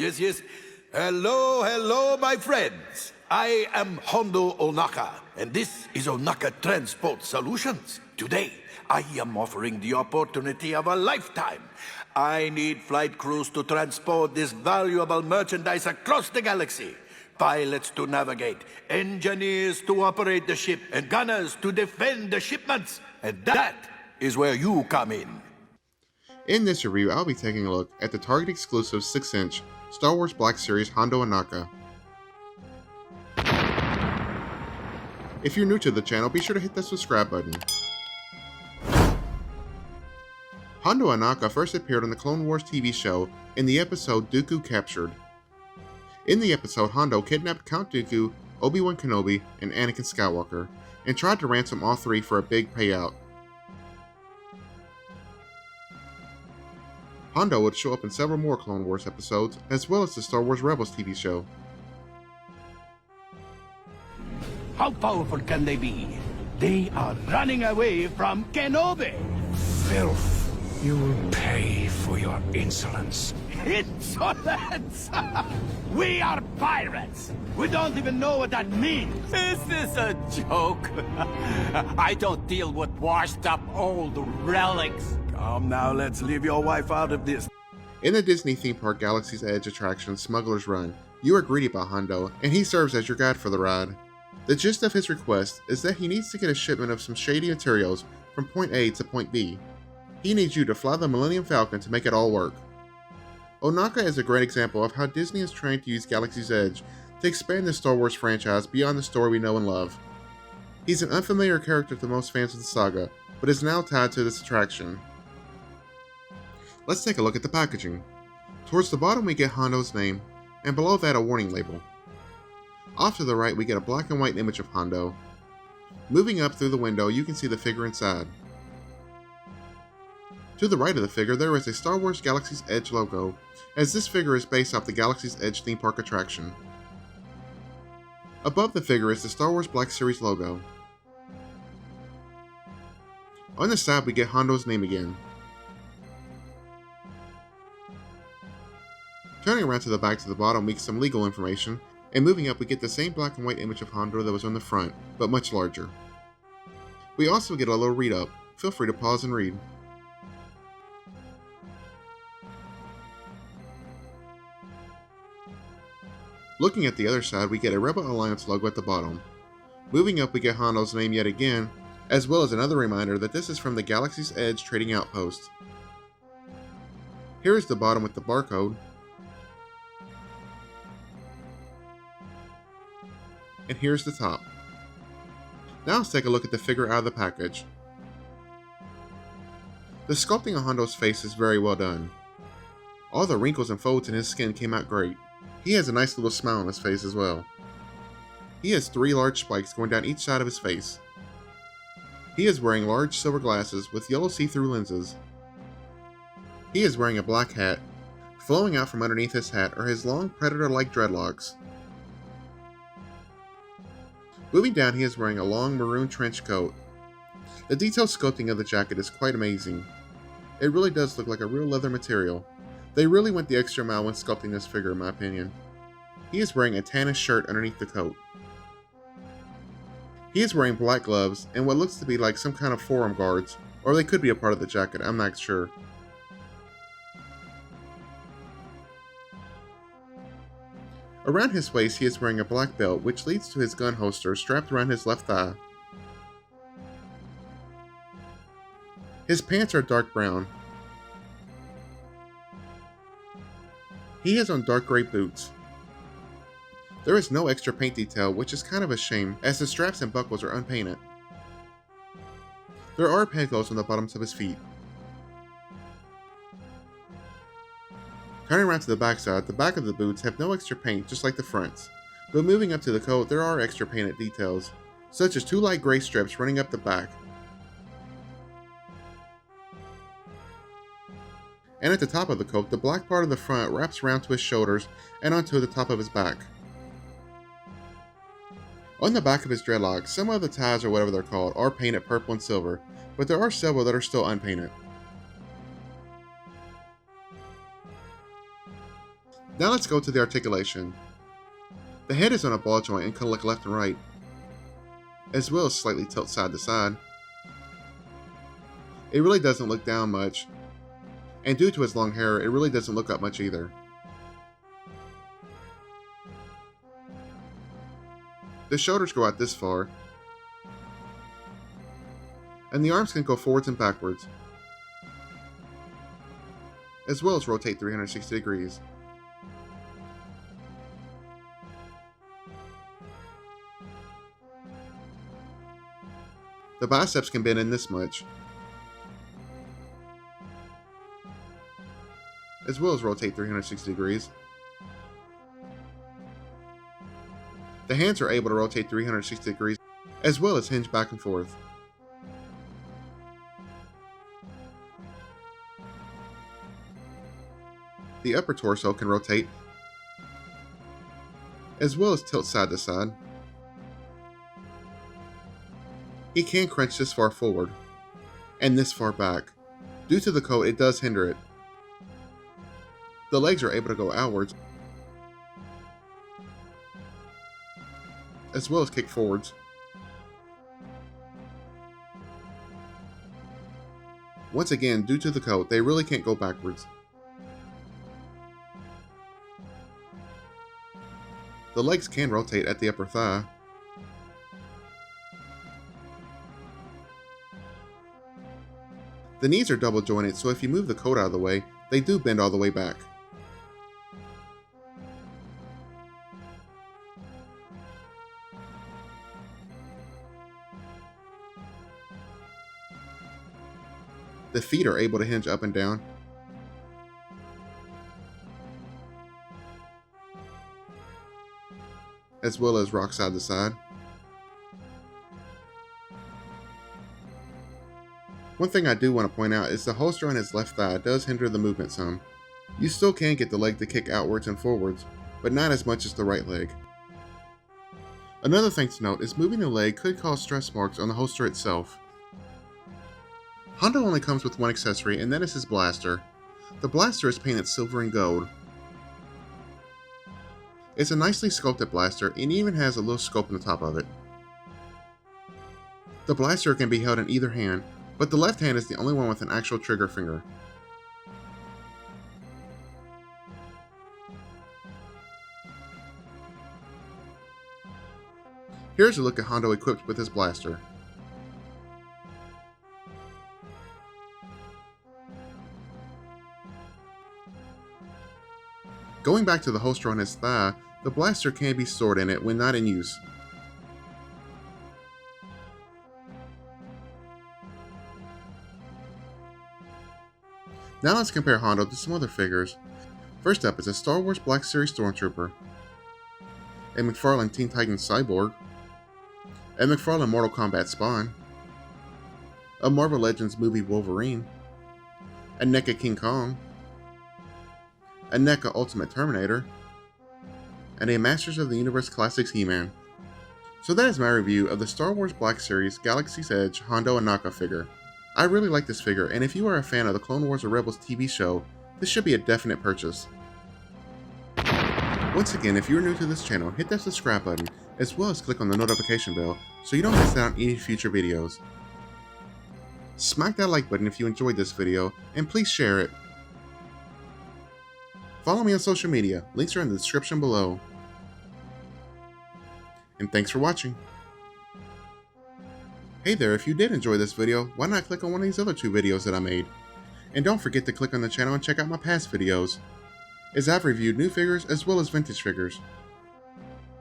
Yes. Hello, my friends. I am Hondo Ohnaka, and this is Ohnaka Transport Solutions. Today, I am offering the opportunity of a lifetime. I need flight crews to transport this valuable merchandise across the galaxy. Pilots to navigate, engineers to operate the ship, and gunners to defend the shipments. And that is where you come in. In this review, I'll be taking a look at the Target exclusive 6-inch Star Wars Black Series Hondo Ohnaka. If you're new to the channel, be sure to hit the subscribe button. Hondo Ohnaka first appeared on the Clone Wars TV show in the episode Dooku Captured. In the episode, Hondo kidnapped Count Dooku, Obi-Wan Kenobi, and Anakin Skywalker, and tried to ransom all three for a big payout. Hondo would show up in several more Clone Wars episodes, as well as the Star Wars Rebels TV show. How powerful can they be? They are running away from Kenobi. Filth. You will pay for your insolence. Insolence! We are pirates! We don't even know what that means! Is this a joke? I don't deal with washed up old relics. Come now, let's leave your wife out of this. In the Disney theme park Galaxy's Edge attraction Smuggler's Run, you are greeted by Hondo, and he serves as your guide for the ride. The gist of his request is that he needs to get a shipment of some shady materials from point A to point B. He needs you to fly the Millennium Falcon to make it all work. Ohnaka is a great example of how Disney is trying to use Galaxy's Edge to expand the Star Wars franchise beyond the story we know and love. He's an unfamiliar character to most fans of the saga, but is now tied to this attraction. Let's take a look at the packaging. Towards the bottom we get Hondo's name, and below that a warning label. Off to the right we get a black and white image of Hondo. Moving up through the window you can see the figure inside. To the right of the figure there is a Star Wars Galaxy's Edge logo, as this figure is based off the Galaxy's Edge theme park attraction. Above the figure is the Star Wars Black Series logo. On the side we get Hondo's name again. Turning around to the back to the bottom we get some legal information, and moving up we get the same black and white image of Hondo that was on the front, but much larger. We also get a little read up. Feel free to pause and read. Looking at the other side, we get a Rebel Alliance logo at the bottom. Moving up, we get Hondo's name yet again, as well as another reminder that this is from the Galaxy's Edge Trading Outpost. Here is the bottom with the barcode, and here's the top. Now let's take a look at the figure out of the package. The sculpting on Hondo's face is very well done. All the wrinkles and folds in his skin came out great. He has a nice little smile on his face as well. He has 3 large spikes going down each side of his face. He is wearing large silver glasses with yellow see-through lenses. He is wearing a black hat. Flowing out from underneath his hat are his long predator-like dreadlocks. Moving down, he is wearing a long maroon trench coat. The detailed sculpting of the jacket is quite amazing. It really does look like a real leather material. They really went the extra mile when sculpting this figure in my opinion. He is wearing a tannish shirt underneath the coat. He is wearing black gloves and what looks to be like some kind of forearm guards, or they could be a part of the jacket, I'm not sure. Around his waist he is wearing a black belt which leads to his gun holster strapped around his left thigh. His pants are dark brown. He has on dark gray boots. There is no extra paint detail, which is kind of a shame as the straps and buckles are unpainted. There are pedals on the bottoms of his feet. Turning around to the back side, the back of the boots have no extra paint just like the fronts, but moving up to the coat there are extra painted details, such as 2 light gray strips running up the back. And at the top of the coat, the black part of the front wraps around to his shoulders and onto the top of his back. On the back of his dreadlocks, some of the ties or whatever they're called are painted purple and silver, but there are several that are still unpainted. Now let's go to the articulation. The head is on a ball joint and can look left and right, as well as slightly tilt side to side. It really doesn't look down much, and due to his long hair, it really doesn't look up much either. The shoulders go out this far, and the arms can go forwards and backwards, as well as rotate 360 degrees. The biceps can bend in this much, as well as rotate 360 degrees. The hands are able to rotate 360 degrees, as well as hinge back and forth. The upper torso can rotate, as well as tilt side to side. He can crunch this far forward, and this far back. Due to the coat, it does hinder it. The legs are able to go outwards, as well as kick forwards. Once again, due to the coat, they really can't go backwards. The legs can rotate at the upper thigh. The knees are double jointed, so if you move the coat out of the way, they do bend all the way back. The feet are able to hinge up and down. As well as rock side to side. One thing I do want to point out is the holster on his left thigh does hinder the movement some. You still can get the leg to kick outwards and forwards, but not as much as the right leg. Another thing to note is moving the leg could cause stress marks on the holster itself. Hondo only comes with one accessory, and that is his blaster. The blaster is painted silver and gold. It's a nicely sculpted blaster and even has a little scope on the top of it. The blaster can be held in either hand, but the left hand is the only one with an actual trigger finger. Here's a look at Hondo equipped with his blaster. Going back to the holster on his thigh, the blaster can be stored in it when not in use. Now let's compare Hondo to some other figures. First up is a Star Wars Black Series Stormtrooper, a McFarlane Teen Titans Cyborg, a McFarlane Mortal Kombat Spawn, a Marvel Legends movie Wolverine, a NECA King Kong, a NECA Ultimate Terminator, and a Masters of the Universe Classics He-Man. So that is my review of the Star Wars Black Series Galaxy's Edge Hondo Ohnaka figure. I really like this figure, and if you are a fan of the Clone Wars or Rebels TV show, this should be a definite purchase. Once again, if you are new to this channel, hit that subscribe button, as well as click on the notification bell so you don't miss out on any future videos. Smack that like button if you enjoyed this video, and please share it. Follow me on social media, links are in the description below. And thanks for watching. Hey there, if you did enjoy this video, why not click on one of these other two videos that I made? And don't forget to click on the channel and check out my past videos, as I've reviewed new figures as well as vintage figures.